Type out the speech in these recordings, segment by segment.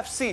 FC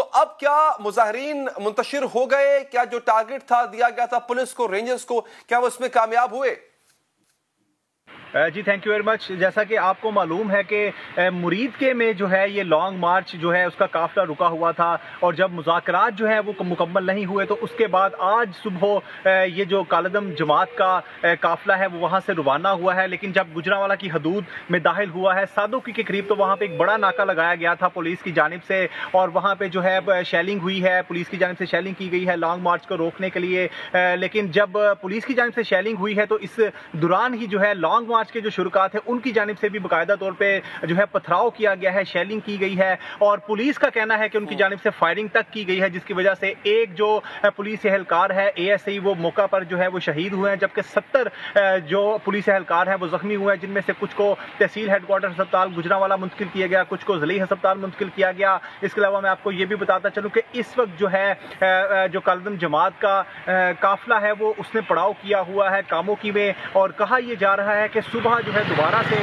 تو اب کیا مظاہرین منتشر ہو گئے؟ کیا جو ٹارگٹ تھا دیا گیا تھا پولیس کو، رینجرز کو، کیا وہ اس میں کامیاب ہوئے؟ جی تھینک یو ویری مچ. جیسا کہ آپ کو معلوم ہے کہ مرید کے میں جو ہے یہ لانگ مارچ جو ہے اس کا قافلہ رکا ہوا تھا، اور جب مذاکرات جو ہے وہ مکمل نہیں ہوئے تو اس کے بعد آج صبح یہ جو کالعدم جماعت کا قافلہ ہے وہ وہاں سے روانہ ہوا ہے. لیکن جب گجرانوالہ کی حدود میں داخل ہوا ہے سادوکی کے قریب تو وہاں پہ ایک بڑا ناکہ لگایا گیا تھا پولیس کی جانب سے، اور وہاں پہ جو ہے شیلنگ ہوئی ہے، پولیس کی جانب سے شیلنگ کی گئی ہے لانگ مارچ کو روکنے کے لیے. لیکن جب پولیس کی جانب سے شیلنگ ہوئی ہے تو اس دوران ہی جو ہے لانگ مارچ کے جو شرکاء تھے ان کی جانب سے بھی باقاعدہ طور پہ جو ہے پتھراؤ کیا گیا ہے، شیلنگ کی گئی ہے، اور پولیس کا کہنا ہے کہ ان کی جانب سے فائرنگ تک کی گئی ہے، جس کی وجہ سے ایک جو پولیس اہلکار ہے ASI وہ موقع پر جو ہے وہ شہید ہوئے ہیں، جبکہ 70 جو پولیس اہلکار ہیں وہ زخمی ہوئے ہیں، جن میں سے کچھ کو تحصیل ہیڈ کوارٹر ہسپتال گجرانوالہ منتقل کیا گیا، کچھ کو ضلعی ہسپتال منتقل کیا گیا. اس کے علاوہ میں آپ کو یہ بھی بتاتا چلوں کہ اس وقت جو ہے جو کالعدم جماعت کا قافلہ ہے وہ اس نے پڑاؤ کیا ہوا ہے کاموکی میں، اور کہا یہ جا رہا ہے کہ صبح جو ہے دوبارہ سے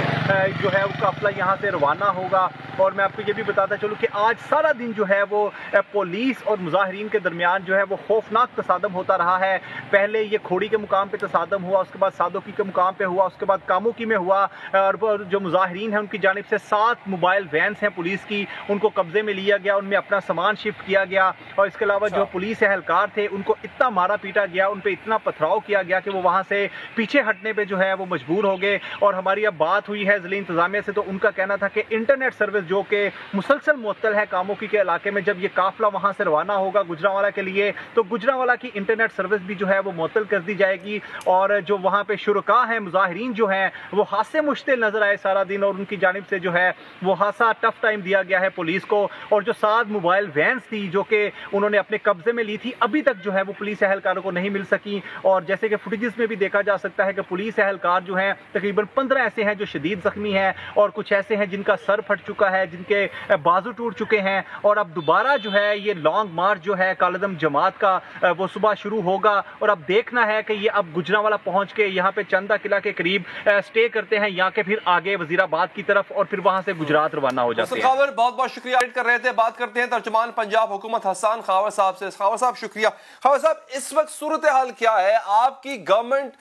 جو ہے وہ قافلہ یہاں سے روانہ ہوگا. اور میں آپ کو یہ بھی بتاتا چلوں کہ آج سارا دن جو ہے وہ پولیس اور مظاہرین کے درمیان جو ہے وہ خوفناک تصادم ہوتا رہا ہے. پہلے یہ کھوڑی کے مقام پہ تصادم ہوا، اس کے بعد سادوکی کے مقام پہ ہوا، اس کے بعد کاموکی میں ہوا، اور جو مظاہرین ہیں ان کی جانب سے 7 موبائل وینس ہیں پولیس کی، ان کو قبضے میں لیا گیا، ان میں اپنا سامان شفٹ کیا گیا. اور اس کے علاوہ جو پولیس اہلکار تھے ان کو اتنا مارا پیٹا گیا، ان پہ اتنا پتھراؤ کیا گیا کہ وہ وہاں سے پیچھے ہٹنے پہ جو ہے وہ مجبور ہو گئے. اور ہماری اب بات ہوئی ہے ضلعی انتظامیہ سے تو ان کا کہنا تھا کہ انٹرنیٹ سروس جو کہ مسلسل معطل ہے کاموکی کے علاقے میں، جب یہ قافلہ وہاں سے روانہ ہوگا گجرانوالہ کے لیے تو گجرانوالہ کی انٹرنیٹ سروس بھی جو ہے وہ معطل کر دی جائے گی. اور جو وہاں پہ شرکاء ہیں، مظاہرین جو ہیں وہ ہاتھ مشتل نظر آئے سارا دن، اور ان کی جانب سے جو ہے وہ خاصا ٹف ٹائم دیا گیا ہے پولیس کو. اور جو 7 موبائل وینس تھی جو کہ انہوں نے اپنے قبضے میں لی تھی ابھی تک جو ہے وہ پولیس اہلکاروں کو نہیں مل سکی. اور جیسے کہ فوٹیجز میں بھی دیکھا جا سکتا ہے کہ پولیس اہلکار جو ہیں تقریباً 15 ایسے ہیں جو شدید زخمی ہیں، اور کچھ ایسے ہیں جن کا سر پھٹ چکا ہے، جن کے بازو ٹوٹ چکے ہیں. اور اب دوبارہ جو ہے یہ لانگ مارچ جو ہے کالعدم جماعت کا وہ صبح شروع ہوگا، اور اب دیکھنا ہے کہ یہ اب گجرانوالہ پہنچ کے یہاں پہ چندہ قلعہ کے قریب سٹے کرتے ہیں یا کہ پھر آگے وزیر آباد کی طرف اور پھر وہاں سے گجرات روانہ ہو جاتے ہیں. خاور بہت بہت شکریہ کر رہے تھے. بات کرتے ہیں ترجمان پنجاب حکومت حسان خاور صاحب سے. خاور صاحب شکریہ. خاور صاحب اس وقت صورتحال کیا ہے؟ آپ کی گورنمنٹ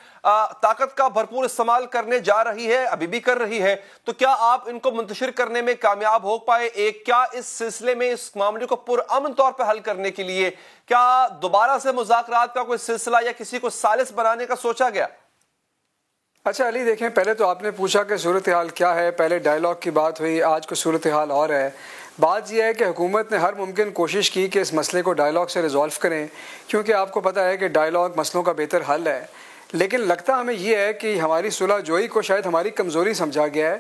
طاقت کا بھرپور استعمال کرنے جا رہی ہے، ابھی بھی کر رہی ہے، تو کیا آپ ان کو منتشر کرنے میں کامیاب ہو پائے؟ ایک کیا اس سلسلے میں اس معاملے کو پرامن طور پہ حل کرنے کے لیے کیا دوبارہ سے مذاکرات کا کوئی سلسلہ یا کسی کو ثالث بنانے کا سوچا گیا؟ اچھا علی دیکھیں، پہلے تو آپ نے پوچھا کہ صورتحال کیا ہے، پہلے ڈائیلاگ کی بات ہوئی، آج کو صورتحال اور ہے. بات یہ ہے کہ حکومت نے ہر ممکن کوشش کی کہ اس مسئلے کو ڈائیلاگ سے ریزالو کریں، کیونکہ آپ کو پتہ ہے کہ ڈائیلاگ مسئلوں کا بہتر حل ہے. لیکن لگتا ہمیں یہ ہے کہ ہماری صلح جوئی کو شاید ہماری کمزوری سمجھا گیا ہے.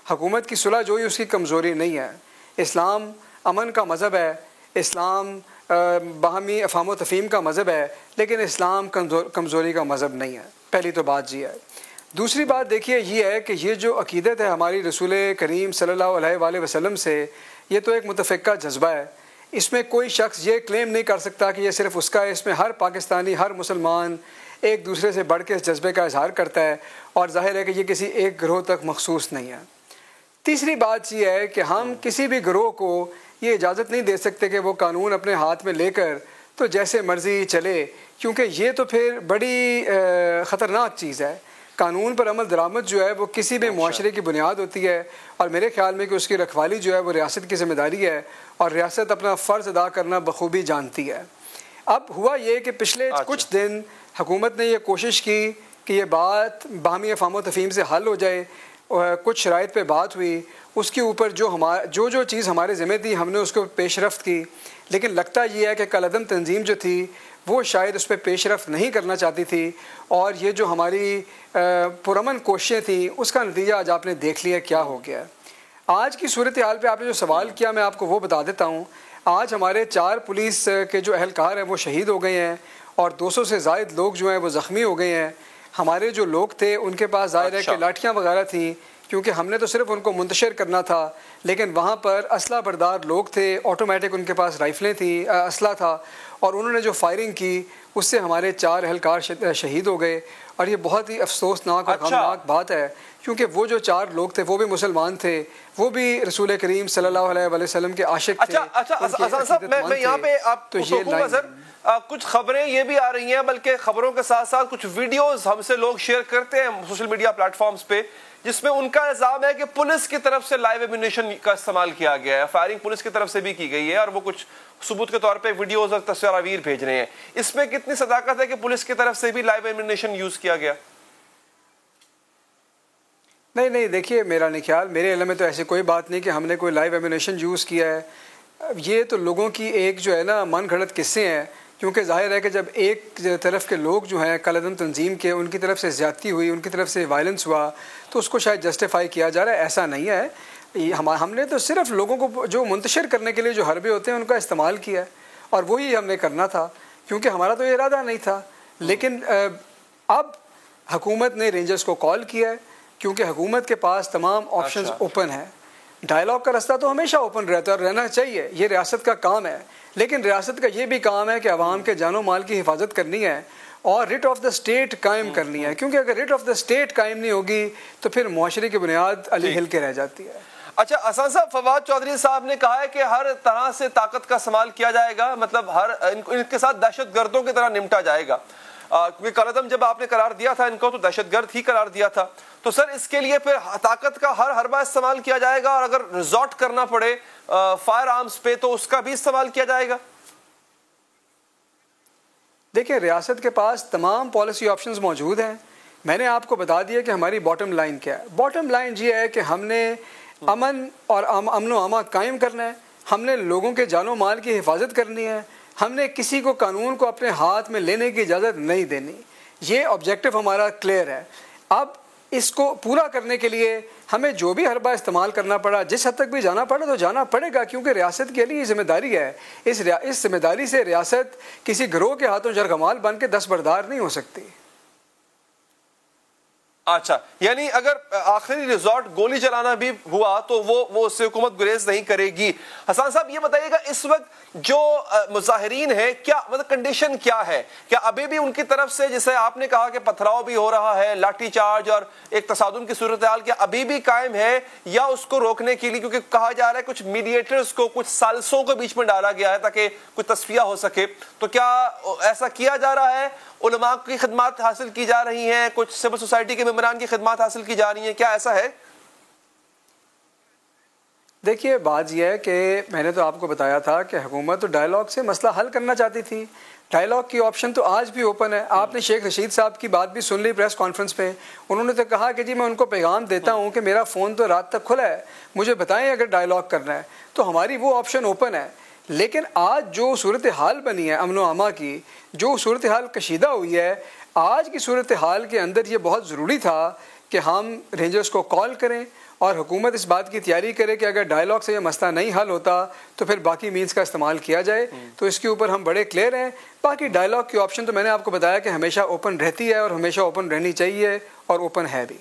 حکومت کی صلح جوئی اس کی کمزوری نہیں ہے. اسلام امن کا مذہب ہے، اسلام باہمی افہام و تفہیم کا مذہب ہے، لیکن اسلام کمزوری کا مذہب نہیں ہے. پہلی تو بات یہ ہے. دوسری بات دیکھیے یہ ہے کہ یہ جو عقیدت ہے ہماری رسول کریم صلی اللہ علیہ وآلہ وسلم سے، یہ تو ایک متفقہ جذبہ ہے. اس میں کوئی شخص یہ کلیم نہیں کر سکتا کہ یہ صرف اس کا ہے. اس میں ہر پاکستانی، ہر مسلمان ایک دوسرے سے بڑھ کے اس جذبے کا اظہار کرتا ہے، اور ظاہر ہے کہ یہ کسی ایک گروہ تک مخصوص نہیں ہے. تیسری بات یہ ہے کہ ہم کسی بھی گروہ کو یہ اجازت نہیں دے سکتے کہ وہ قانون اپنے ہاتھ میں لے کر تو جیسے مرضی چلے، کیونکہ یہ تو پھر بڑی خطرناک چیز ہے. قانون پر عمل درآمد جو ہے وہ کسی بھی معاشرے کی بنیاد ہوتی ہے، اور میرے خیال میں کہ اس کی رکھوالی جو ہے وہ ریاست کی ذمہ داری ہے، اور ریاست اپنا فرض ادا کرنا بخوبی جانتی ہے. اب ہوا یہ کہ پچھلے کچھ دن حکومت نے یہ کوشش کی کہ یہ بات باہمی افہام و تفہیم سے حل ہو جائے. کچھ شرائط پہ بات ہوئی، اس کے اوپر جو چیز ہمارے ذمہ تھی ہم نے اس کو پیش رفت کی. لیکن لگتا یہ ہے کہ کالعدم تنظیم جو تھی وہ شاید اس پہ پیش رفت نہیں کرنا چاہتی تھی، اور یہ جو ہماری پرامن کوششیں تھیں اس کا نتیجہ آج آپ نے دیکھ لیا کیا ہو گیا. آج کی صورتحال پہ آپ نے جو سوال کیا میں آپ کو وہ بتا دیتا ہوں. آج ہمارے 4 پولیس کے جو اہلکار ہیں وہ شہید ہو گئے ہیں، اور 200 سے زائد لوگ جو ہیں وہ زخمی ہو گئے ہیں. ہمارے جو لوگ تھے ان کے پاس ظاہر ہے کہ لاٹھیاں وغیرہ تھیں، کیونکہ ہم نے تو صرف ان کو منتشر کرنا تھا، لیکن وہاں پر اسلحہ بردار لوگ تھے، آٹومیٹک ان کے پاس رائفلیں تھیں، اسلحہ تھا، اور انہوں نے جو فائرنگ کی اس سے ہمارے 4 اہلکار شہید ہو گئے. اور یہ بہت ہی افسوسناک اور غمناک بات ہے، کیونکہ وہ جو 4 لوگ تھے وہ بھی مسلمان تھے, وہ بھی رسول کریم صلی اللہ علیہ وسلم کے عاشق تھے. اچھا صاحب, میں یہاں پہ آپ کچھ خبریں یہ بھی آ رہی ہیں, بلکہ خبروں کے ساتھ ساتھ کچھ ویڈیوز ہم سے لوگ شیئر کرتے ہیں سوشل میڈیا پلیٹ فارمز پہ, جس میں ان کا الزام ہے کہ پولیس کی طرف سے لائیو ایمونیشن کا استعمال کیا گیا ہے, فائرنگ پولیس کی طرف سے بھی کی گئی ہے, اور وہ کچھ ثبوت کے طور پہ ویڈیوز اور تصاویر بھیج رہے ہیں. اس میں کتنی صداقت ہے کہ پولیس کی طرف سے بھی لائیو ایمونیشن یوز کیا گیا؟ نہیں دیکھیے, میرا نہیں خیال, میرے علم میں تو ایسی کوئی بات نہیں کہ ہم نے کوئی لائیو ایمونیشن یوز کیا ہے. یہ تو لوگوں کی ایک جو ہے نا من گھڑت قصے ہیں, کیونکہ ظاہر ہے کہ جب ایک طرف کے لوگ جو ہیں کالعدم تنظیم کے, ان کی طرف سے زیادتی ہوئی, ان کی طرف سے وائلنس ہوا, تو اس کو شاید جسٹیفائی کیا جا رہا ہے. ایسا نہیں ہے, ہم نے تو صرف لوگوں کو جو منتشر کرنے کے لیے جو حربے ہوتے ہیں ان کا استعمال کیا ہے, اور وہی ہم نے کرنا تھا, کیونکہ ہمارا تو یہ ارادہ نہیں تھا. لیکن اب حکومت نے رینجرز کو کال کیا ہے, کیونکہ حکومت کے پاس تمام آپشنز اوپن ہیں. ڈائلاگ کا رستہ تو ہمیشہ اوپن رہتا ہے اور رہنا چاہیے, یہ ریاست کا کام ہے. لیکن ریاست کا یہ بھی کام ہے کہ عوام کے جان و مال کی حفاظت کرنی ہے اور ریٹ آف دا اسٹیٹ قائم کرنی ہے, کیونکہ اگر ریٹ آف دا اسٹیٹ قائم نہیں ہوگی تو پھر معاشرے کی بنیاد علی ہل کے رہ جاتی ہے. اچھا احسان صاحب, فواد چودھری صاحب نے کہا ہے کہ ہر طرح سے طاقت کا استعمال کیا جائے گا, مطلب ان کے ساتھ دہشت گردوں کی طرح نمٹا جائے گا, کیونکہ کالعدم جب آپ نے قرار دیا تھا ان کو تو دہشت گرد ہی قرار دیا تھا. تو سر اس کے لیے پھر طاقت کا ہر حربہ استعمال کیا جائے گا, اور اگر ریزورٹ کرنا پڑے فائر آرمز پہ تو اس کا بھی استعمال کیا جائے گا؟ دیکھیں, ریاست کے پاس تمام پالیسی آپشنز موجود ہیں. میں نے آپ کو بتا دیا کہ ہماری باٹم لائن کیا ہے. باٹم لائن یہ ہے کہ ہم نے امن اور امن و امان قائم کرنا ہے, ہم نے لوگوں کے جان و مال کی حفاظت کرنی ہے, ہم نے کسی کو قانون کو اپنے ہاتھ میں لینے کی اجازت نہیں دینی. یہ آبجیکٹو ہمارا کلیئر ہے. اب اس کو پورا کرنے کے لیے ہمیں جو بھی حربہ استعمال کرنا پڑا, جس حد تک بھی جانا پڑا تو جانا پڑے گا, کیونکہ ریاست کے لیے ذمہ داری ہے. اس ذمہ داری سے ریاست کسی گروہ کے ہاتھوں جرگمال بن کے دستبردار نہیں ہو سکتی. اچھا, یعنی اگر آخری ریزورٹ گولی چلانا بھی ہوا تو وہ اس سے حکومت گریز نہیں کرے گی. حسان صاحب یہ بتائیے گا, اس وقت جو مظاہرین ہیں کیا مطلب کنڈیشن کیا ہے؟ کیا ابھی بھی ان کی طرف سے, جیسے آپ نے کہا کہ پتھراؤ بھی ہو رہا ہے, لاٹھی چارج اور ایک تصادم کی صورتحال, کیا ابھی بھی قائم ہے, یا اس کو روکنے کے لیے, کیونکہ کہا جا رہا ہے کچھ میڈیٹرز کو, کچھ سالسوں کو بیچ میں ڈالا گیا ہے تاکہ کچھ تصفیہ ہو سکے, تو کیا ایسا کیا جا رہا ہے؟ علماء کی خدمات حاصل کی جا رہی ہیں, کچھ سول سوسائٹی کے ممبران کی خدمات حاصل کی جا رہی ہیں, کیا ایسا ہے؟ دیکھیے, بات یہ ہے کہ میں نے تو آپ کو بتایا تھا کہ حکومت تو ڈائلاگ سے مسئلہ حل کرنا چاہتی تھی. ڈائلاگ کی آپشن تو آج بھی اوپن ہے. آپ نے شیخ رشید صاحب کی بات بھی سن لی پریس کانفرنس پہ, انہوں نے تو کہا کہ جی میں ان کو پیغام دیتا ہوں کہ میرا فون تو رات تک کھلا ہے, مجھے بتائیں اگر ڈائلاگ کرنا ہے تو ہماری وہ آپشن اوپن ہے. لیکن آج جو صورتحال بنی ہے امن و امان کی, جو صورتحال کشیدہ ہوئی ہے, آج کی صورتحال کے اندر یہ بہت ضروری تھا کہ ہم رینجرز کو کال کریں اور حکومت اس بات کی تیاری کرے کہ اگر ڈائلاگ سے یہ مسئلہ نہیں حل ہوتا تو پھر باقی مینز کا استعمال کیا جائے. تو اس کے اوپر ہم بڑے کلیئر ہیں. باقی ڈائلاگ کی آپشن تو میں نے آپ کو بتایا کہ ہمیشہ اوپن رہتی ہے اور ہمیشہ اوپن رہنی چاہیے, اور اوپن ہے بھی.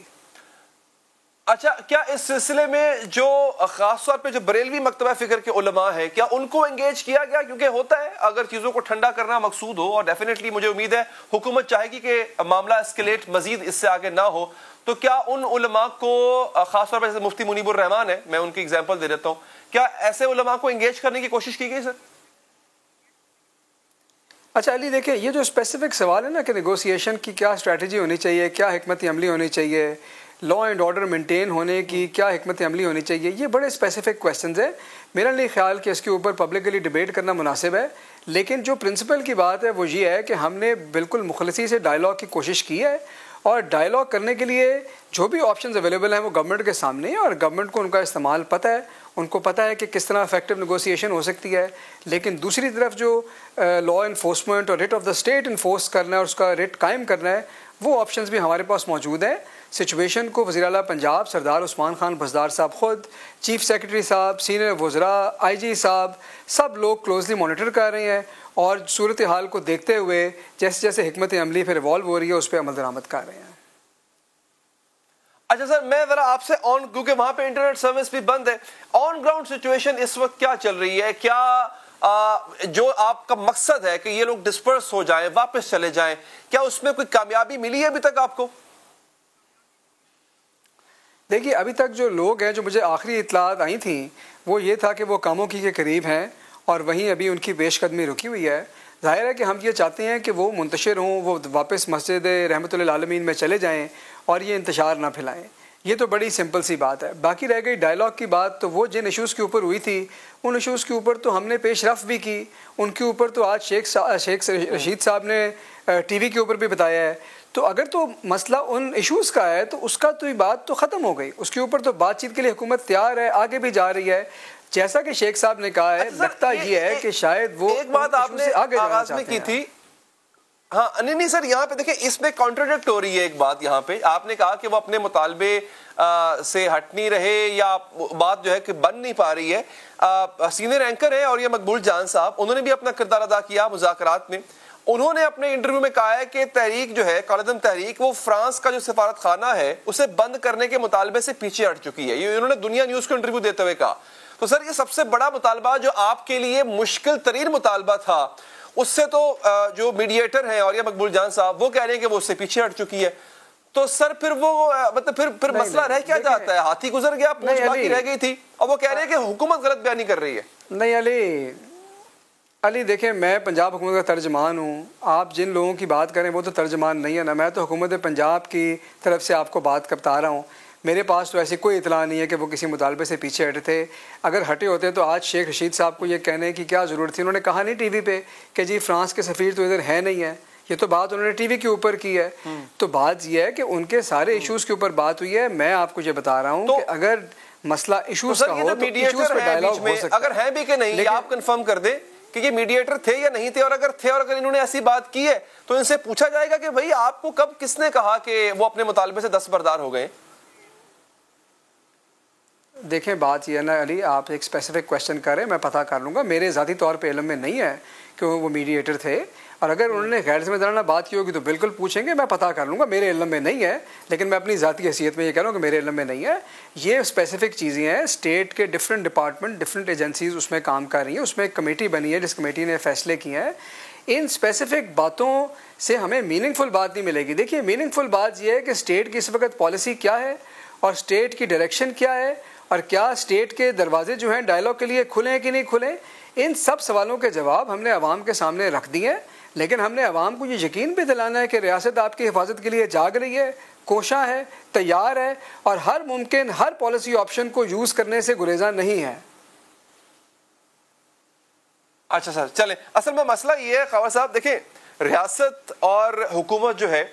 اچھا, کیا اس سلسلے میں جو خاص طور پہ جو بریلوی مکتبہ فکر کے علماء ہیں, کیا ان کو انگیج کیا گیا؟ کیونکہ ہوتا ہے اگر چیزوں کو ٹھنڈا کرنا مقصود ہو, اور ڈیفینیٹلی مجھے امید ہے حکومت چاہے گی کہ معاملہ اسکیلیٹ مزید اس سے آگے نہ ہو, تو کیا ان علماء کو, خاص طور پہ جیسے مفتی منیب الرحمان ہے, میں ان کی ایگزامپل دے دیتا ہوں, کیا ایسے علماء کو انگیج کرنے کی کوشش کی گئی سر؟ اچھا علی, دیکھیں یہ جو اسپیسیفک سوال ہے نا کہ نیگوسیشن کی کیا اسٹریٹجی ہونی چاہیے, کیا حکمت عملی ہونی چاہیے, لا اینڈ آرڈر مینٹین ہونے کی کیا حکمت عملی ہونی چاہیے, یہ بڑے اسپیسیفک کویسچنز ہیں. میرا نہیں خیال کہ اس کے اوپر پبلکلی ڈیبیٹ کرنا مناسب ہے. لیکن جو پرنسپل کی بات ہے وہ یہ ہے کہ ہم نے بالکل مخلصی سے ڈائلاگ کی کوشش کی ہے, اور ڈائلاگ کرنے کے لیے جو بھی آپشنز اویلیبل ہیں وہ گورنمنٹ کے سامنے ہیں, اور گورنمنٹ کو ان کا استعمال پتہ ہے, ان کو پتہ ہے کہ کس طرح افیکٹو نیگوسیشن ہو سکتی ہے. لیکن دوسری طرف جو لا انفورسمنٹ اور rate of the state enforce کرنا ہے اور اس کا ریٹ قائم کرنا ہے, وہ آپشنز بھی ہمارے پاس موجود ہیں. سچویشن کو وزیر اعلیٰ پنجاب سردار عثمان خان بزدار صاحب خود, چیف سیکرٹری صاحب, سینئر وزراء, آئی جی صاحب, سب لوگ کلوزلی مانیٹر کر رہے ہیں, اور صورتحال کو دیکھتے ہوئے جیسے جیسے حکمت عملی پھر ایوالو ہو رہی ہے اس پہ عمل درآمد کر رہے ہیں. اچھا سر, میں ذرا آپ سے کیونکہ وہاں پہ انٹرنیٹ سروس بھی بند ہے, آن گراؤنڈ سچویشن اس وقت کیا چل رہی ہے؟ کیا جو آپ کا مقصد ہے کہ یہ لوگ ڈسپرس ہو جائیں, واپس چلے جائیں, کیا اس میں کوئی کامیابی ملی ہے ابھی تک آپ کو؟ دیکھیے ابھی تک جو لوگ ہیں جو مجھے آخری اطلاعات آئی تھیں وہ یہ تھا کہ وہ کاموکی کے قریب ہیں اور وہیں ابھی ان کی پیش قدمی رکی ہوئی ہے. ظاہر ہے کہ ہم یہ چاہتے ہیں کہ وہ منتشر ہوں, وہ واپس مسجد رحمۃ للعالمین میں چلے جائیں اور یہ انتشار نہ پھیلائیں. یہ تو بڑی سمپل سی بات ہے. باقی رہ گئی ڈائلاگ کی بات, تو وہ جن ایشوز کے اوپر ہوئی تھی ان ایشوز کے اوپر تو ہم نے پیش رفت بھی کی. ان کے اوپر تو آج شیخ رشید صاحب نے ٹی وی کے اوپر بھی بتایا ہے. تو اگر تو مسئلہ ان ایشوز کا ہے تو اس کا تو بات تو ختم ہو گئی. اس کے اوپر تو بات چیت کے لیے حکومت تیار ہے, آگے بھی جا رہی ہے. جیسا کہ شیخ صاحب نے کہا ہے, لگتا یہ ہے کہ شاید وہ ایک بات آپ نے آغاز میں کی تھی. ہاں نہیں سر, یہاں پہ دیکھیں اس میں کانٹراڈکٹ ہو رہی ہے ایک بات. یہاں پہ آپ نے کہا کہ وہ اپنے مطالبے سے ہٹ نہیں رہے یا بات جو ہے کہ بن نہیں پا رہی ہے. سینئر اینکر ہیں اور یہ مقبول جان صاحب, انہوں نے بھی اپنا کردار ادا کیا مذاکرات میں. انہوں نے اپنے انٹرویو میں کہا ہے کہ تحریک جو ہے کالعدم تحریک وہ فرانس کا جو سفارت خانہ ہے اسے بند کرنے کے مطالبے سے پیچھے ہٹ چکی ہے. یہ انہوں نے دنیا نیوز کو انٹرویو دیتے ہوئے کہا. تو سر یہ سب سے بڑا مطالبہ جو آپ کے لیے مشکل ترین مطالبہ تھا, اس سے تو جو میڈیٹر ہیں اور یہ مقبول جان صاحب وہ کہہ رہے ہیں کہ وہ اس سے پیچھے ہٹ چکی ہے. تو سر پھر وہ مطلب پھر مسئلہ رہ کیا جاتا ہے؟ ہاتھی گزر گیا, پوچھ باقی رہ گئی تھی, اور وہ کہہ رہے ہیں کہ حکومت غلط بیانی کر رہی ہے. نہیں علی دیکھیں, میں پنجاب حکومت کا ترجمان ہوں. آپ جن لوگوں کی بات کریں وہ تو ترجمان نہیں ہے نا. میں تو حکومت پنجاب کی طرف سے آپ کو بات بتا رہا ہوں. میرے پاس تو ایسی کوئی اطلاع نہیں ہے کہ وہ کسی مطالبے سے پیچھے ہٹے تھے. اگر ہٹے ہوتے تو آج شیخ رشید صاحب کو یہ کہنے کی کیا ضرورت تھی؟ انہوں نے کہا نہیں ٹی وی پہ کہ جی فرانس کے سفیر تو ادھر ہے نہیں ہے. یہ تو بات انہوں نے ٹی وی کے اوپر کی ہے. تو بات یہ ہے کہ ان کے سارے ایشوز کے اوپر بات ہوئی ہے. میں آپ کو یہ بتا رہا ہوں کہ اگر مسئلہ ایشوز کا ہو تو ایشوز پہ ڈائیلاگ ہو سکتا ہے. اگر ہیں بھی کہ نہیں آپ کنفرم کر دیں کہ یہ میڈیٹر تھے یا نہیں تھے, اور اگر تھے اور اگر انہوں نے ایسی بات کی ہے تو ان سے پوچھا جائے گا کہ بھئی آپ کو کب کس نے کہا کہ وہ اپنے مطالبے سے دستبردار ہو گئے. دیکھیں بات یہ ہے نا علی, آپ ایک اسپیسیفک کویشچن کریں, میں پتہ کر لوں گا. میرے ذاتی طور پہ علم میں نہیں ہے کہ وہ میڈیٹر تھے, اور اگر انہوں نے غیر ذمہ دارانہ بات کی ہوگی تو بالکل پوچھیں گے, میں پتہ کر لوں گا. میرے علم میں نہیں ہے, لیکن میں اپنی ذاتی حیثیت میں یہ کہہ رہا ہوں کہ میرے علم میں نہیں ہے. یہ اسپیسیفک چیزیں ہیں, اسٹیٹ کے ڈفرینٹ ڈپارٹمنٹ ڈفرینٹ ایجنسیز اس میں کام کر رہی ہیں. اس میں ایک کمیٹی بنی ہے جس کمیٹی نے فیصلے کیے ہیں. ان اسپیسیفک باتوں سے ہمیں میننگ فل بات نہیں ملے گی. دیکھیے میننگ فل بات یہ ہے کہ اسٹیٹ کی اس وقت پالیسی کیا ہے اور اسٹیٹ کی ڈائریکشن کیا ہے, اور کیا اسٹیٹ کے دروازے جو ہیں ڈائیلاگ کے لیے کھلیں کہ نہیں کھلیں. ان سب سوالوں کے جواب ہم نے عوام کے سامنے رکھ دیے ہیں. لیکن ہم نے عوام کو یہ یقین بھی دلانا ہے کہ ریاست آپ کی حفاظت کے لیے جاگ رہی ہے, کوشاں ہے, تیار ہے, اور ہر ممکن ہر پالیسی آپشن کو یوز کرنے سے گریزاں نہیں ہے. اچھا سر چلیں, اصل میں مسئلہ یہ ہے خواجہ صاحب, دیکھیں ریاست اور حکومت جو ہے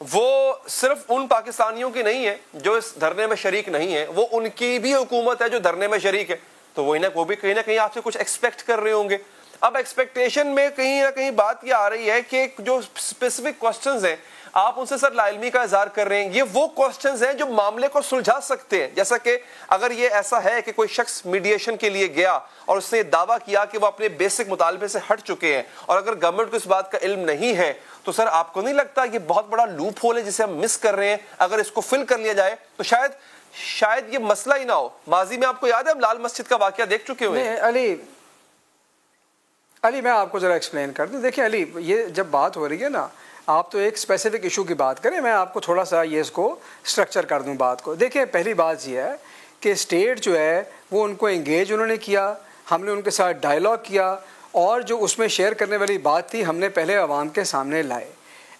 وہ صرف ان پاکستانیوں کی نہیں ہے جو اس دھرنے میں شریک نہیں ہے, وہ ان کی بھی حکومت ہے جو دھرنے میں شریک ہے. تو وہ بھی کہیں نہ کہیں آپ سے کچھ ایکسپیکٹ کر رہے ہوں گے. اب ایکسپیکٹیشن میں کہیں نہ کہیں بات یہ آ رہی ہے کہ جو اسپیسیفک کوسچنز ہیں آپ ان سے سر لا علمی کا اظہار کر رہے ہیں. یہ وہ کوسچنز ہیں جو معاملے کو سلجھا سکتے ہیں. جیسا کہ اگر یہ ایسا ہے کہ کوئی شخص میڈیشن کے لیے گیا اور اس نے دعویٰ کیا کہ وہ اپنے بیسک مطالبے سے ہٹ چکے ہیں, اور اگر گورنمنٹ کو اس بات کا علم نہیں ہے, تو سر آپ کو نہیں لگتا یہ بہت بڑا لوپ ہول ہے جسے ہم مس کر رہے ہیں؟ اگر اس کو فل کر لیا جائے تو شاید یہ مسئلہ ہی نہ ہو. ماضی میں آپ کو یاد ہے ہم لال مسجد کا واقعہ دیکھ چکے ہوئے ہیں. علی میں آپ کو ذرا ایکسپلین کر دوں. دیکھیں علی, یہ جب بات ہو رہی ہے نا, آپ تو ایک اسپیسیفک ایشو کی بات کریں, میں آپ کو تھوڑا سا یہ اس کو اسٹرکچر کر دوں بات کو. دیکھیں پہلی بات یہ ہے کہ اسٹیٹ جو ہے وہ ان کو انگیج انہوں نے کیا, ہم نے ان کے ساتھ ڈائیلاگ کیا, اور جو اس میں شیئر کرنے والی بات تھی ہم نے پہلے عوام کے سامنے لائے.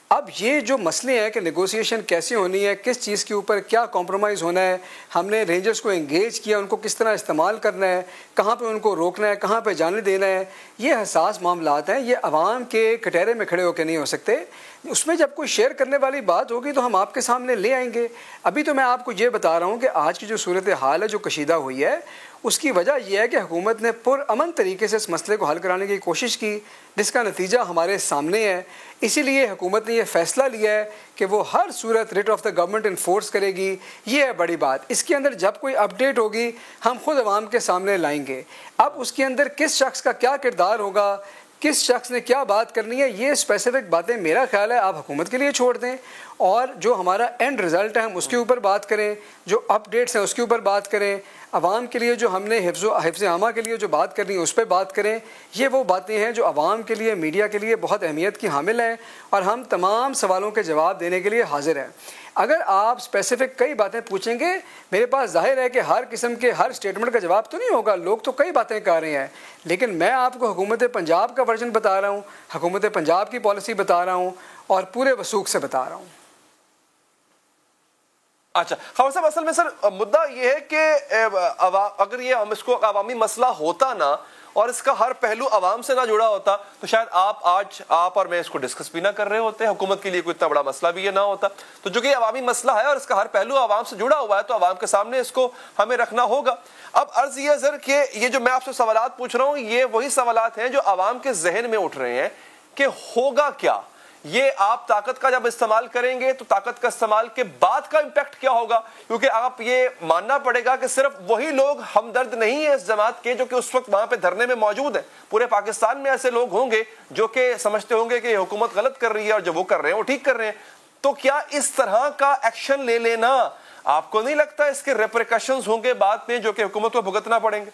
اب یہ جو مسئلے ہیں کہ نیگوسیشن کیسے ہونی ہے, کس چیز کے اوپر کیا کمپرومائز ہونا ہے, ہم نے رینجرز کو انگیج کیا, ان کو کس طرح استعمال کرنا ہے, کہاں پہ ان کو روکنا ہے, کہاں پہ جانے دینا ہے, یہ حساس معاملات ہیں. یہ عوام کے کٹہرے میں کھڑے ہو کے نہیں ہو سکتے. اس میں جب کوئی شیئر کرنے والی بات ہوگی تو ہم آپ کے سامنے لے آئیں گے. ابھی تو میں آپ کو یہ بتا رہا ہوں کہ آج کی جو صورتحال ہے جو کشیدہ ہوئی ہے, اس کی وجہ یہ ہے کہ حکومت نے پرامن طریقے سے اس مسئلے کو حل کرانے کی کوشش کی, جس کا نتیجہ ہمارے سامنے ہے. اسی لیے حکومت نے یہ فیصلہ لیا ہے کہ وہ ہر صورت rate of the government enforce کرے گی. یہ ہے بڑی بات. اس کے اندر جب کوئی اپڈیٹ ہوگی ہم خود عوام کے سامنے لائیں گے. اب اس کے اندر کس شخص کا کیا کردار ہوگا, کس شخص نے کیا بات کرنی ہے, یہ اسپیسیفک باتیں میرا خیال ہے آپ حکومت کے لیے چھوڑ دیں, اور جو ہمارا اینڈ رزلٹ ہے ہم اس کے اوپر بات کریں, جو اپڈیٹس ہیں اس کے اوپر بات کریں, عوام کے لیے جو ہم نے حفظ عامہ کے لیے جو بات کرنی ہے اس پہ بات کریں. یہ وہ باتیں ہیں جو عوام کے لیے, میڈیا کے لیے بہت اہمیت کی حامل ہیں, اور ہم تمام سوالوں کے جواب دینے کے لیے حاضر ہیں. اگر آپ اسپیسیفک کئی باتیں پوچھیں گے، میرے پاس ظاہر ہے کہ ہر قسم کے ہر اسٹیٹمنٹ کا جواب تو نہیں ہوگا، لوگ تو کئی باتیں کر رہے ہیں، لیکن میں آپ کو حکومت پنجاب کا ورژن بتا رہا ہوں، حکومت پنجاب کی پالیسی بتا رہا ہوں اور پورے وثوق سے بتا رہا ہوں۔ اچھا خبر صاحب، اصل میں سر مدعا یہ ہے کہ اگر یہ ہم اس کو عوامی مسئلہ ہوتا نا اور اس کا ہر پہلو عوام سے نہ جڑا ہوتا تو شاید آج آپ اور میں اس کو ڈسکس بھی نہ کر رہے ہوتے، حکومت کے لیے کوئی اتنا بڑا مسئلہ بھی یہ نہ ہوتا۔ تو جو کہ عوامی مسئلہ ہے اور اس کا ہر پہلو عوام سے جڑا ہوا ہے تو عوام کے سامنے اس کو ہمیں رکھنا ہوگا۔ اب عرض یہ سر کہ یہ جو میں آپ سے سوالات پوچھ رہا ہوں یہ وہی سوالات ہیں جو عوام کے ذہن میں اٹھ رہے ہیں کہ ہوگا کیا، یہ آپ طاقت کا جب استعمال کریں گے تو طاقت کا استعمال کے بعد کا امپیکٹ کیا ہوگا، کیونکہ آپ یہ ماننا پڑے گا کہ صرف وہی لوگ ہمدرد نہیں ہیں اس جماعت کے جو کہ اس وقت وہاں پہ دھرنے میں موجود ہیں، پورے پاکستان میں ایسے لوگ ہوں گے جو کہ سمجھتے ہوں گے کہ یہ حکومت غلط کر رہی ہے اور جو وہ کر رہے ہیں وہ ٹھیک کر رہے ہیں۔ تو کیا اس طرح کا ایکشن لے لینا آپ کو نہیں لگتا اس کے ریپریکشنز ہوں گے بعد میں جو کہ حکومت کو بھگتنا پڑیں گے؟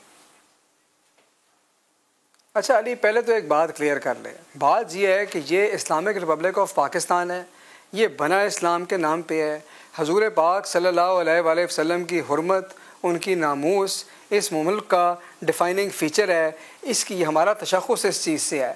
اچھا علی، پہلے تو ایک بات کلیئر کر لیں، بات یہ ہے کہ یہ اسلامک ریپبلک آف پاکستان ہے، یہ بنا اسلام کے نام پہ ہے، حضور پاک صلی اللہ علیہ وآلہ وسلم کی حرمت، ان کی ناموس اس ملک کا ڈیفائننگ فیچر ہے، اس کی ہمارا تشخص اس چیز سے ہے۔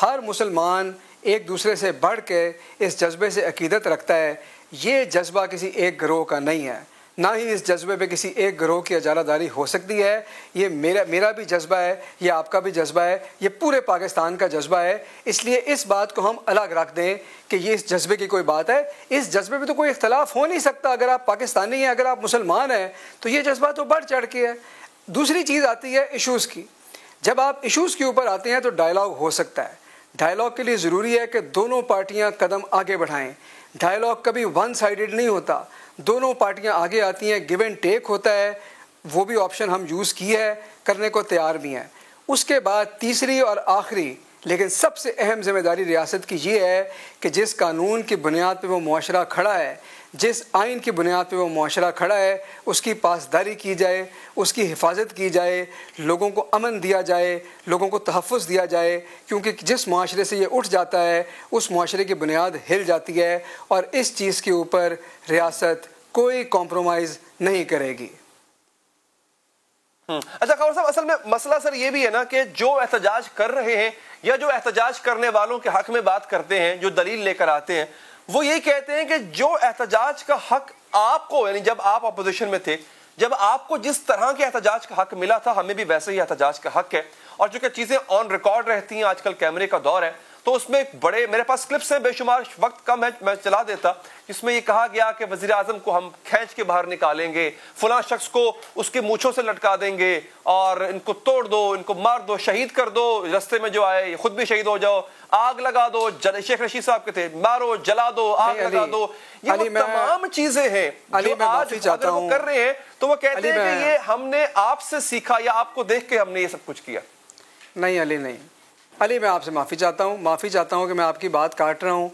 ہر مسلمان ایک دوسرے سے بڑھ کے اس جذبے سے عقیدت رکھتا ہے، یہ جذبہ کسی ایک گروہ کا نہیں ہے، نہ ہی اس جذبے پہ کسی ایک گروہ کی اجارہ داری ہو سکتی ہے۔ یہ میرا بھی جذبہ ہے، یہ آپ کا بھی جذبہ ہے، یہ پورے پاکستان کا جذبہ ہے، اس لیے اس بات کو ہم الگ رکھ دیں کہ یہ اس جذبے کی کوئی بات ہے، اس جذبے پہ تو کوئی اختلاف ہو نہیں سکتا۔ اگر آپ پاکستانی ہیں، اگر آپ مسلمان ہیں تو یہ جذبہ تو بڑھ چڑھ کے ہے۔ دوسری چیز آتی ہے ایشوز کی، جب آپ ایشوز کے اوپر آتے ہیں تو ڈائلاگ ہو سکتا ہے، ڈائلاگ کے لیے ضروری ہے کہ دونوں پارٹیاں قدم آگے بڑھائیں، ڈائلاگ کبھی ون سائیڈڈ نہیں ہوتا، دونوں پارٹیاں آگے آتی ہیں، گیو اینڈ ٹیک ہوتا ہے، وہ بھی آپشن ہم یوز کی ہے، کرنے کو تیار بھی ہیں۔ اس کے بعد تیسری اور آخری لیکن سب سے اہم ذمہ داری ریاست کی یہ ہے کہ جس قانون کی بنیاد پہ وہ معاشرہ کھڑا ہے، جس آئین کی بنیاد پہ وہ معاشرہ کھڑا ہے، اس کی پاسداری کی جائے، اس کی حفاظت کی جائے، لوگوں کو امن دیا جائے، لوگوں کو تحفظ دیا جائے، کیونکہ جس معاشرے سے یہ اٹھ جاتا ہے اس معاشرے کی بنیاد ہل جاتی ہے اور اس چیز کے اوپر ریاست کوئی کمپرومائز نہیں کرے گی۔ اچھا خبر صاحب، اصل میں مسئلہ سر یہ بھی ہے نا کہ جو احتجاج کر رہے ہیں یا جو احتجاج کرنے والوں کے حق میں بات کرتے ہیں، جو دلیل لے کر آتے ہیں، وہ یہی کہتے ہیں کہ جو احتجاج کا حق آپ کو، یعنی جب آپ اپوزیشن میں تھے، جب آپ کو جس طرح کے احتجاج کا حق ملا تھا ہمیں بھی ویسے ہی احتجاج کا حق ہے، اور چونکہ چیزیں آن ریکارڈ رہتی ہیں، آج کل کیمرے کا دور ہے، تو اس میں بڑے میرے پاس کلپس ہیں، بے شمار، وقت کم ہے میں چلا دیتا، جس میں یہ کہا گیا کہ وزیر اعظم کو ہم کھینچ کے باہر نکالیں گے، فلاں شخص کو اس کے مونچھوں سے لٹکا دیں گے اور ان کو توڑ دو، ان کو مار دو، شہید کر دو، رستے میں جو آئے خود بھی شہید ہو جاؤ، آگ لگا دو، شیخ رشید صاحب کے تھے، مارو، جلا دو، آگ لگا دو، یہ وہ تمام چیزیں ہیں جو آج اگر وہ کر رہے ہیں تو وہ کہتے ہیں کہ یہ ہم نے آپ سے سیکھا یا آپ کو دیکھ کے ہم نے یہ سب کچھ کیا۔ نہیں علی، نہیں علی، میں آپ سے معافی چاہتا ہوں کہ میں آپ کی بات کاٹ رہا ہوں۔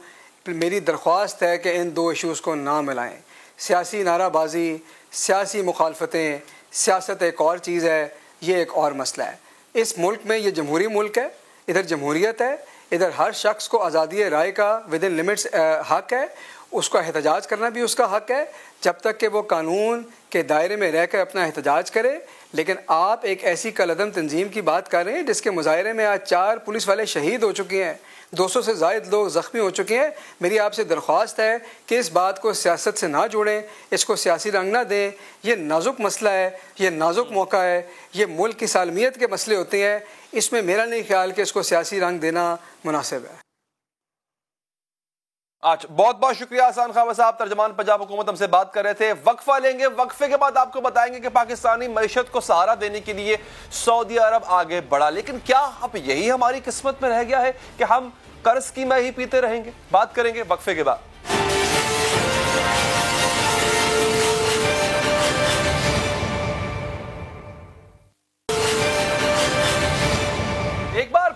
میری درخواست ہے کہ ان دو ایشوز کو نہ ملائیں، سیاسی نعرہ بازی، سیاسی مخالفتیں، سیاست ایک اور چیز ہے، یہ ایک اور مسئلہ ہے۔ اس ملک میں یہ جمہوری ملک ہے، ادھر جمہوریت ہے، ادھر ہر شخص کو آزادی رائے کا ود ان لمٹس حق ہے، اس کا احتجاج کرنا بھی اس کا حق ہے، جب تک کہ وہ قانون کے دائرے میں رہ کر اپنا احتجاج کرے۔ لیکن آپ ایک ایسی کالعدم تنظیم کی بات کر رہے ہیں جس کے مظاہرے میں آج 4 پولیس والے شہید ہو چکے ہیں، 200 سے زائد لوگ زخمی ہو چکے ہیں۔ میری آپ سے درخواست ہے کہ اس بات کو سیاست سے نہ جوڑیں، اس کو سیاسی رنگ نہ دیں، یہ نازک مسئلہ ہے، یہ نازک موقع ہے، یہ ملک کی سالمیت کے مسئلے ہوتے ہیں، اس میں میرا نہیں خیال کہ اس کو سیاسی رنگ دینا مناسب ہے۔ اچھا، بہت بہت شکریہ احسان خان صاحب، ترجمان پنجاب حکومت ہم سے بات کر رہے تھے۔ وقفہ لیں گے، وقفے کے بعد آپ کو بتائیں گے کہ پاکستانی معیشت کو سہارا دینے کے لیے سعودی عرب آگے بڑھا، لیکن کیا اب یہی ہماری قسمت میں رہ گیا ہے کہ ہم قرض کی ماہی پیتے رہیں گے؟ بات کریں گے وقفے کے بعد۔ ایک بار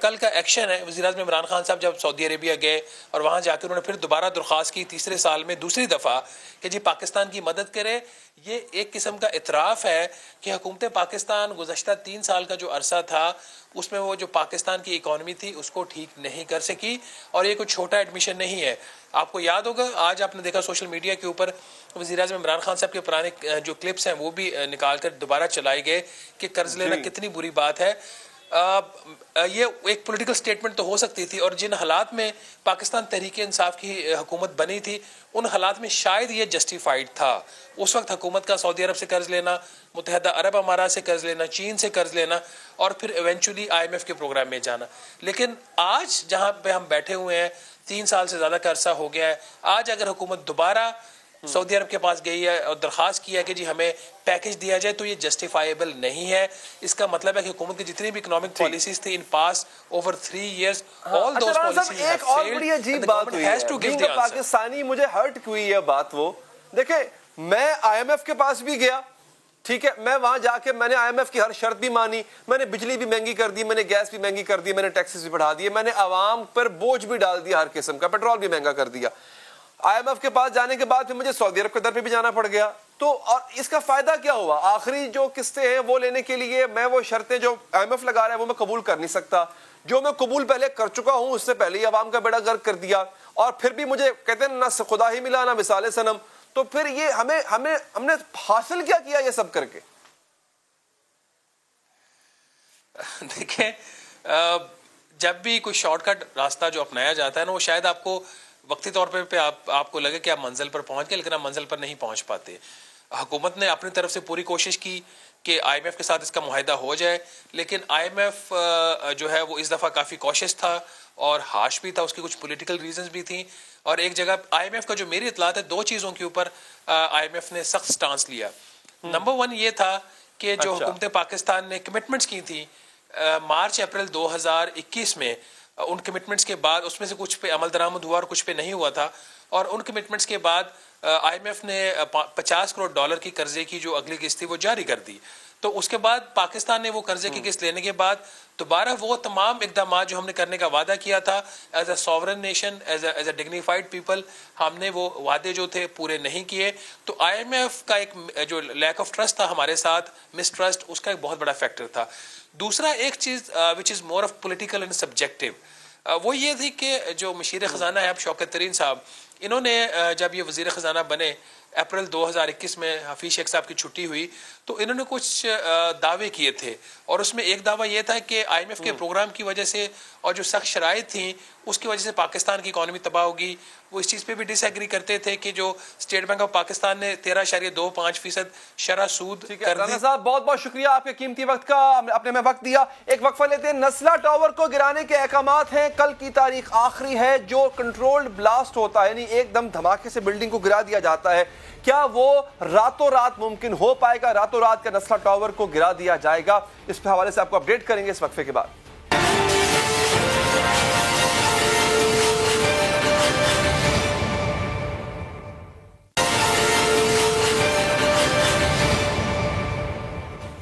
کل کا ایکشن ہے. وزیر اعظم عمران خان صاحب جب سعودی عربیہ گئے اور وہاں جا کے انہوں نے پھر دوبارہ درخواست کی تیسرے سال میں دوسری دفعہ کہ جی پاکستان کی مدد کرے. یہ ایک قسم کا اعتراف ہے کہ حکومت پاکستان گزشتہ 3 سال کا جو عرصہ تھا اس میں وہ جو پاکستان کی اکانومی تھی اس کو ٹھیک نہیں کر سکی. اور یہ کوئی چھوٹا ایڈمیشن نہیں ہے. آپ کو یاد ہوگا آج آپ نے دیکھا سوشل میڈیا کے اوپر وزیر اعظم عمران خان صاحب کے پرانے جو کلپس ہیں وہ بھی نکال کر دوبارہ چلائے گئے کہ قرض لینا کتنی بری بات ہے. یہ ایک پولیٹیکل سٹیٹمنٹ تو ہو سکتی تھی اور جن حالات میں پاکستان تحریک انصاف کی حکومت بنی تھی ان حالات میں شاید یہ جسٹیفائیڈ تھا. اس وقت حکومت کا سعودی عرب سے قرض لینا, متحدہ عرب امارات سے قرض لینا, چین سے قرض لینا اور پھر ایونچولی IMF کے پروگرام میں جانا. لیکن آج جہاں پہ ہم بیٹھے ہوئے ہیں 3 سال سے زیادہ کا عرصہ ہو گیا ہے, آج اگر حکومت دوبارہ سعودی عرب کے پاس گئی ہے اور درخواست کی ہے کہ جی ہمیں پیکج دیا جائے تو یہ جسٹیفائیبل نہیں ہے. اس کا مطلب ہے کہ حکومت کی جتنی بھی اکنامک پالیسیز تھی ان pass over 3 years all those policies ایک اور بڑی عجیب بات ہوئی ہے پاکستانی, مجھے ہرٹ ہوئی ہے بات. وہ دیکھیں میں IMF کے پاس بھی گیا, ٹھیک ہے, میں وہاں جا کے میں نے IMF کی ہر شرط بھی مانی, میں نے بجلی بھی مہنگی کر دی, میں نے گیس بھی مہنگی کر دی, میں نے ٹیکسز بھی بڑھا دیے, میں نے عوام پر بوجھ بھی ڈال دیا ہر قسم کا, پیٹرول بھی مہنگا کر دیا. IMF کے پاس جانے کے بعد پھر مجھے سعودی عرب کے در پہ بھی جانا پڑ گیا. تو اور اس کا فائدہ کیا ہوا؟ آخری جو قسطیں ہیں وہ لینے کے لیے میں وہ شرطیں جو IMF لگا رہا ہے وہ میں قبول کر نہیں سکتا. جو میں قبول پہلے کر چکا ہوں اس سے پہلے ہی عوام کا بیڑا غرق کر دیا, اور پھر بھی مجھے کہتے ہیں نہ خدا ہی ملا نہ مثال صنم. تو پھر یہ ہم نے حاصل کیا کیا یہ سب کر کے؟ دیکھیں جب بھی کوئی شارٹ کٹ راستہ جو اپنایا جاتا ہے نا وہ شاید آپ کو وقتی طور پہ آپ کو لگے کہ آپ منزل پر پہنچ گئے, لیکن آپ منزل پر نہیں پہنچ پاتے. حکومت نے اپنی طرف سے پوری کوشش کی کہ IMF کے ساتھ اس کا معاہدہ ہو جائے, لیکن IMF جو ہے وہ اس دفعہ کافی کوشش تھا اور ہارش بھی تھا. اس کی کچھ پولیٹیکل ریزنز بھی تھیں, اور ایک جگہ IMF کا جو میری اطلاعات ہے 2 چیزوں کے اوپر IMF نے سخت سٹانس لیا. نمبر 1 یہ تھا کہ جو حکومت پاکستان نے کمٹمنٹس کی تھی مارچ اپریل 2021 میں, ان کمٹمنٹس کے بعد اس میں سے کچھ پہ عمل درآمد ہوا اور کچھ پہ نہیں ہوا تھا, اور ان کمٹمنٹس کے بعد IMF نے $50 کروڑ کی قرضے کی جو اگلی قسط تھی وہ جاری کر دی. تو اس کے بعد پاکستان نے وہ قرضے کی قسط لینے کے بعد دوبارہ وہ تمام اقدامات جو ہم نے کرنے کا وعدہ کیا تھا as a sovereign nation, as a dignified people, ہم نے وہ وعدے جو تھے پورے نہیں کیے. تو IMF کا ایک جو لیک آف ٹرسٹ تھا ہمارے ساتھ, مس ٹرسٹ, اس کا ایک بہت بڑا فیکٹر تھا. دوسرا ایک چیز which is more of political and subjective, وہ یہ تھی کہ جو مشیر خزانہ ہے اب شوکت ترین صاحب, انہوں نے جب یہ وزیر خزانہ بنے اپریل 2021 میں حفیظ شیخ صاحب کی چھٹی ہوئی تو انہوں نے کچھ دعوے کیے تھے, اور اس میں ایک دعویٰ یہ تھا کہ IMF کے پروگرام کی وجہ سے اور جو سخت شرائط تھیں اس کی وجہ سے پاکستان کی اکانومی تباہ ہوگی. وہ اس چیز پہ بھی ڈس ایگری کرتے تھے کہ جو اسٹیٹ بینک آف پاکستان نے 13.25% شرح سود کر دی. صاحب بہت بہت شکریہ آپ کے قیمتی وقت کا, اپنے میں وقت دیا. ایک وقفہ لیتے ہیں. نسلا ٹاور کو گرانے کے احکامات ہیں, کل کی تاریخ آخری ہے. جو کنٹرولڈ بلاسٹ ہوتا ہے یعنی ایک دم دھماکے سے بلڈنگ کو گرا دیا جاتا ہے, کیا وہ راتوں رات ممکن ہو پائے گا؟ راتوں رات کا نسلا ٹاور کو گرا دیا جائے گا؟ اس پہ حوالے سے آپ کو اپڈیٹ کریں گے اس وقفے کے بعد.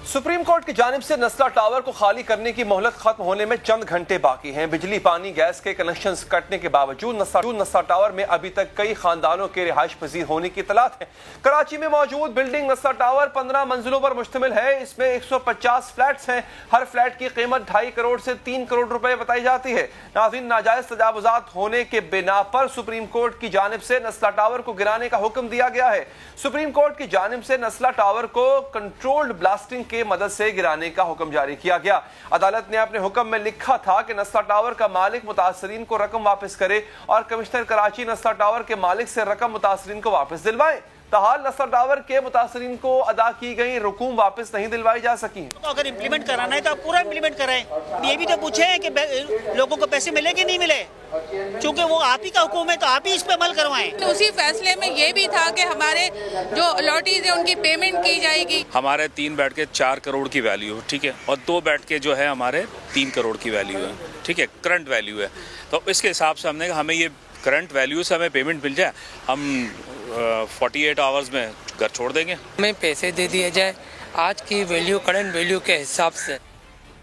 سپریم کورٹ کی جانب سے نسلا ٹاور کو خالی کرنے کی مہلت ختم ہونے میں چند گھنٹے باقی ہیں. بجلی پانی گیس کے کنیکشنز کٹنے کے باوجود نسلا ٹاور میں ابھی تک کئی خاندانوں کے رہائش پذیر ہونے کی اطلاعات ہیں. کراچی میں موجود بلڈنگ نسلا ٹاور 15 منزلوں پر مشتمل ہے. اس میں 150 فلیٹس ہیں. ہر فلیٹ کی قیمت 2.5 کروڑ سے 3 کروڑ روپے بتائی جاتی ہے. ناظرین, ناجائز تجاوزات ہونے کے بنا پر سپریم کورٹ کی جانب سے نسلا ٹاور کو گرانے کا حکم دیا گیا ہے. سپریم کورٹ کی جانب سے نسلا ٹاور کو کنٹرولڈ بلاسٹنگ کے مدد سے گرانے کا حکم جاری کیا گیا. عدالت نے اپنے حکم میں لکھا تھا کہ نسلا ٹاور کا مالک متاثرین کو رقم واپس کرے اور کمشنر کراچی نسلا ٹاور کے مالک سے رقم متاثرین کو واپس دلوائے. تاحال نسلا ٹاور کے متاثرین کو ادا کی گئی رقوم واپس نہیں دلوائی جا سکی. اگر امپلیمنٹ کرانا ہے تو آپ پورا امپلیمنٹ کرائیں. یہ بھی تو پوچھے ہیں کہ لوگوں کو پیسے ملے کہ نہیں ملے, چونکہ وہ آپ ہی کا حکم ہے تو آپ ہی اس پہ عمل کروائیں. اسی فیصلے میں یہ بھی تھا کہ ہمارے جو الاٹیز ہیں ان کی پیمنٹ کی جائے گی. ہمارے 3 بیڈ کے 4 کروڑ کی ویلیو, ٹھیک ہے, اور 2 بیڈ کے جو ہے ہمارے 3 کروڑ کی ویلیو ہے, ٹھیک ہے, کرنٹ ویلیو ہے. تو اس کے حساب سے ہم نے ہمیں یہ کرنٹ ویلیو سے ہمیں پیمنٹ مل جائے, ہم 48 آورز میں گھر چھوڑ دیں گے. ہمیں پیسے دے دیے جائے آج کی ویلیو, کرنٹ ویلیو کے حساب سے.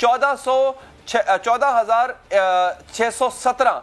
14,617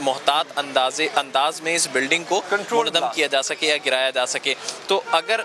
محتاط انداز میں اس بلڈنگ کو منہدم کیا جا سکے یا گرایا جا سکے. تو اگر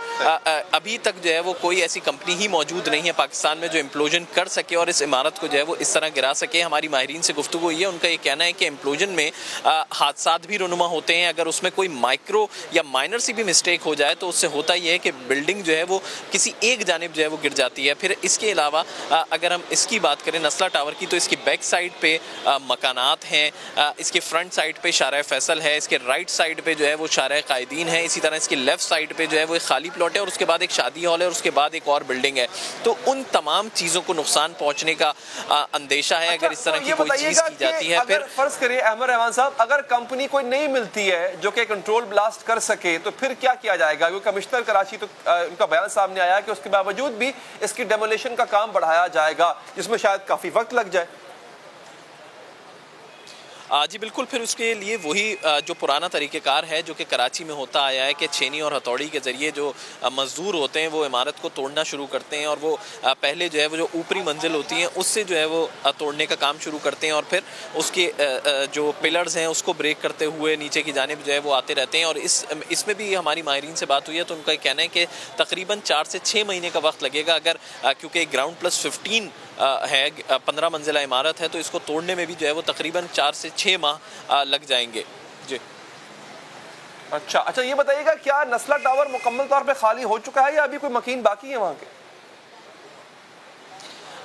ابھی تک جو ہے وہ کوئی ایسی کمپنی ہی موجود نہیں ہے پاکستان میں جو امپلوژن کر سکے اور اس عمارت کو جو ہے وہ اس طرح گرا سکے. ہماری ماہرین سے گفتگو ہوئی ہے, ان کا یہ کہنا ہے کہ امپلوژن میں حادثات بھی رونما ہوتے ہیں. اگر اس میں کوئی مائکرو یا مائنر سی بھی مسٹیک ہو جائے تو اس سے ہوتا یہ ہے کہ بلڈنگ جو ہے وہ کسی ایک جانب جو ہے وہ گر جاتی ہے. پھر اس کے علاوہ اگر ہم اس کی بات کریں نسلہ ٹاور کی, تو اس کی بیک سائڈ پہ مکانات ہیں, اس کے فرنٹ سائڈ پہ شارع فیصل ہے, اس کے رائٹ سائڈ پہ جو ہے وہ شارع قائدین ہے, اسی طرح اس کی لیفٹ سائڈ پہ جو ہے وہ ایک خالی پلاٹ ہے اور اس کے بعد ایک شادی ہال ہے اور اس کے بعد ایک اور بلڈنگ ہے. تو ان تمام چیزوں کو نقصان پہنچنے کا اندیشہ ہے اگر اس طرح کی کوئی چیز کی جاتی ہے. پھر فرض کریے احمد رحمان صاحب, اگر کمپنی کوئی نہیں ملتی ہے جو کہ کنٹرول بلاسٹ کر سکے تو پھر کیا کیا جائے گا؟ کیونکہ کمشنر کراچی تو ان کا بیان سامنے آیا کہ اس کے باوجود بھی اس کی ڈیمولیشن کا کام بڑھایا جائے گا جس میں شاید کافی وقت لگ جائے. جی بالکل, پھر اس کے لیے وہی جو پرانا طریقہ کار ہے جو کہ کراچی میں ہوتا آیا ہے کہ چھینی اور ہتھوڑی کے ذریعے جو مزدور ہوتے ہیں وہ عمارت کو توڑنا شروع کرتے ہیں اور وہ پہلے جو ہے وہ جو اوپری منزل ہوتی ہیں اس سے جو ہے وہ توڑنے کا کام شروع کرتے ہیں اور پھر اس کے جو پلرز ہیں اس کو بریک کرتے ہوئے نیچے کی جانب جو ہے وہ آتے رہتے ہیں. اور اس میں بھی ہماری ماہرین سے بات ہوئی ہے تو ان کا کہنا ہے کہ تقریباً 4 سے 6 مہینے کا وقت لگے گا. اگر کیونکہ گراؤنڈ پلس 15 ہے 15 منزلہ عمارت ہے تو اس کو توڑنے میں بھی جو ہے وہ تقریباً 4 سے 6 ماہ لگ جائیں گے. جی اچھا, یہ بتائیے گا کیا نسلہ ٹاور مکمل طور پہ خالی ہو چکا ہے یا ابھی کوئی مکین باقی ہے وہاں کے؟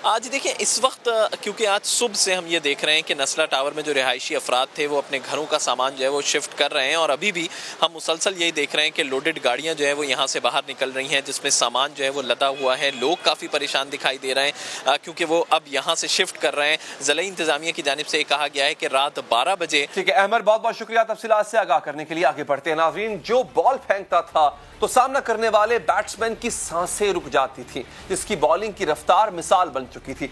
آج دیکھیں اس وقت کیونکہ آج صبح سے ہم یہ دیکھ رہے ہیں کہ نسلہ ٹاور میں جو رہائشی افراد تھے وہ اپنے گھروں کا سامان جو ہے وہ شفٹ کر رہے ہیں اور ابھی بھی ہم مسلسل یہی دیکھ رہے ہیں کہ لوڈڈ گاڑیاں جو ہے وہ یہاں سے باہر نکل رہی ہیں جس میں سامان جو ہے وہ لدا ہوا ہے. لوگ کافی پریشان دکھائی دے رہے ہیں کیونکہ وہ اب یہاں سے شفٹ کر رہے ہیں. ضلعی انتظامیہ کی جانب سے یہ کہا گیا ہے کہ رات 12 بجے. ٹھیک ہے احمد, بہت بہت شکریہ تفصیلات سے آگاہ کرنے کے لیے. آگے بڑھتے ہیں ناظرین. جو بال پھینکتا تھا تو سامنا کرنے والے بیٹسمین کی سانسیں رک جاتی تھی, جس کی بالنگ کی رفتار مثال بن چکی تھی.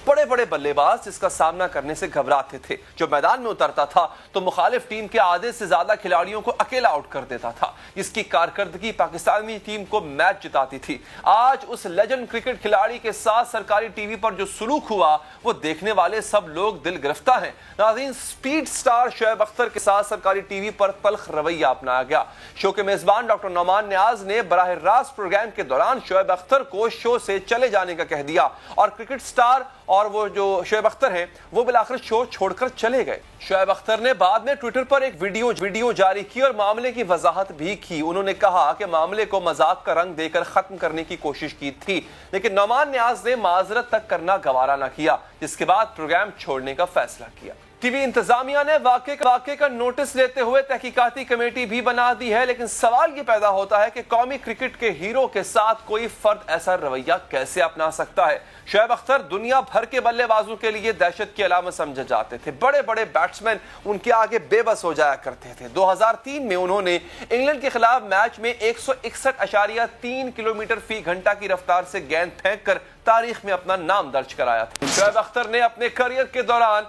بڑے بڑے بلے باز جس کا سامنا کرنے سے گھبراتے تھے. جو میدان میں اترتا تھا تو مخالف ٹیم کے آدھے سے زیادہ کھلاڑیوں کو اکیلا آؤٹ کر دیتا تھا. اس کی کارکردگی پاکستانی ٹیم کو میچ جتاتی تھی. آج اس لیجنڈ کرکٹ کھلاڑی کے ساتھ سرکاری ٹی وی پر جو سلوک ہوا وہ دیکھنے والے سب لوگ دل گرفتہ ہیں. ناظرین, سپیڈ سٹار شعیب اختر کے ساتھ سرکاری ٹی وی پر تلخ رویہ اپنایا گیا. شو کے میزبان ڈاکٹر نعمان نیاز نے براہ راست پروگرام کے دوران شعیب اختر کو شو سے چلے جانے کا کہہ دیا اور کرکٹ سٹار اور وہ جو شعیب اختر ہیں وہ بالآخر شو چھوڑ کر چلے گئے. شعیب اختر نے بعد میں ٹویٹر پر ایک ویڈیو جاری کی اور معاملے کی وضاحت بھی کی. انہوں نے کہا کہ معاملے کو مذاق کا رنگ دے کر ختم کرنے کی کوشش کی تھی لیکن نعمان نیاز نے معذرت تک کرنا گوارا نہ کیا, جس کے بعد پروگرام چھوڑنے کا فیصلہ کیا. ٹی وی انتظامیہ نے واقعے کا نوٹس لیتے ہوئے تحقیقاتی کمیٹی بھی بنا دی ہے, لیکن سوال یہ پیدا ہوتا ہے کہ قومی کرکٹ کے ہیرو کے ساتھ کوئی فرد ایسا رویہ کیسے اپنا سکتا ہے. شعیب اختر دنیا بھر کے بلے بازوں کے لیے دہشت کی علامت سمجھے جاتے تھے. بڑے بڑے بیٹسمین ان کے آگے بے بس ہو جایا کرتے تھے. 2003 میں انہوں نے انگلینڈ کے خلاف میچ میں 161.3 کلومیٹر فی گھنٹہ کی رفتار سے گیند پھینک کر تاریخ میں اپنا نام درج کرایا تھا. شعیب اختر نے اپنے کیریئر کے دوران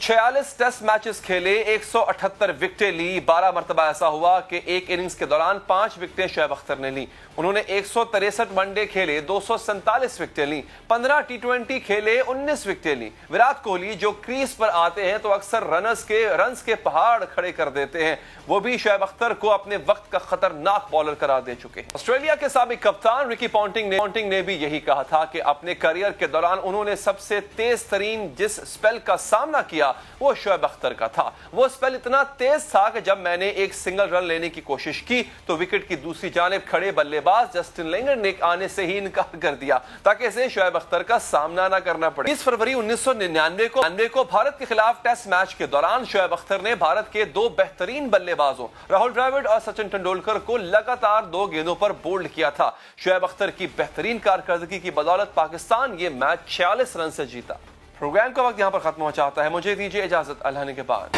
46 ٹیسٹ میچز کھیلے, 178 وکٹیں لی. 12 مرتبہ ایسا ہوا کہ ایک اننگز کے دوران 5 وکٹیں شعیب اختر نے لی. انہوں نے 163 ون ڈے کھیلے, 247 وکٹیں لی. 15 T20 کھیلے, 19 وکٹیں لی. وراٹ کوہلی جو کریز پر آتے ہیں تو اکثر رنز کے پہاڑ کھڑے کر دیتے ہیں, وہ بھی شعیب اختر کو اپنے وقت کا خطرناک بالر قرار دے چکے ہیں. آسٹریلیا کے سابق کپتان رکی پونٹنگ نے بھی یہی کہا تھا کہ اپنے کیریئر کے دوران انہوں نے سب سے تیز ترین جس سپیل کا سامنا کیا وہ شعیب اختر کا تھا. وہ سپیل اتنا تیز تھا کہ جب میں نے ایک سنگل رن لینے کی کوشش کی تو وکٹ کی دوسری جانب کھڑے بلے باز جسٹن لینگر نے آنے سے ہی انکار کر دیا تاکہ اسے شعیب اختر کا سامنا نہ کرنا پڑے. 20 فروری 1999 کو بھارت کے خلاف ٹیسٹ میچ کے دوران شعیب اختر نے بھارت کے 2 بہترین بلے بازوں راہل ڈراوڈ اور سچن ٹنڈولکر کو لگاتار 2 گیندوں پر بولڈ کیا تھا. شعیب اختر کی بہترین کارکردگی کی بدولت پاکستان یہ میچ 46 رن سے جیتا. پروگرام کا وقت یہاں پر ختم ہو جاتا ہے. مجھے دیجیے اجازت, اللہ نے کے بعد.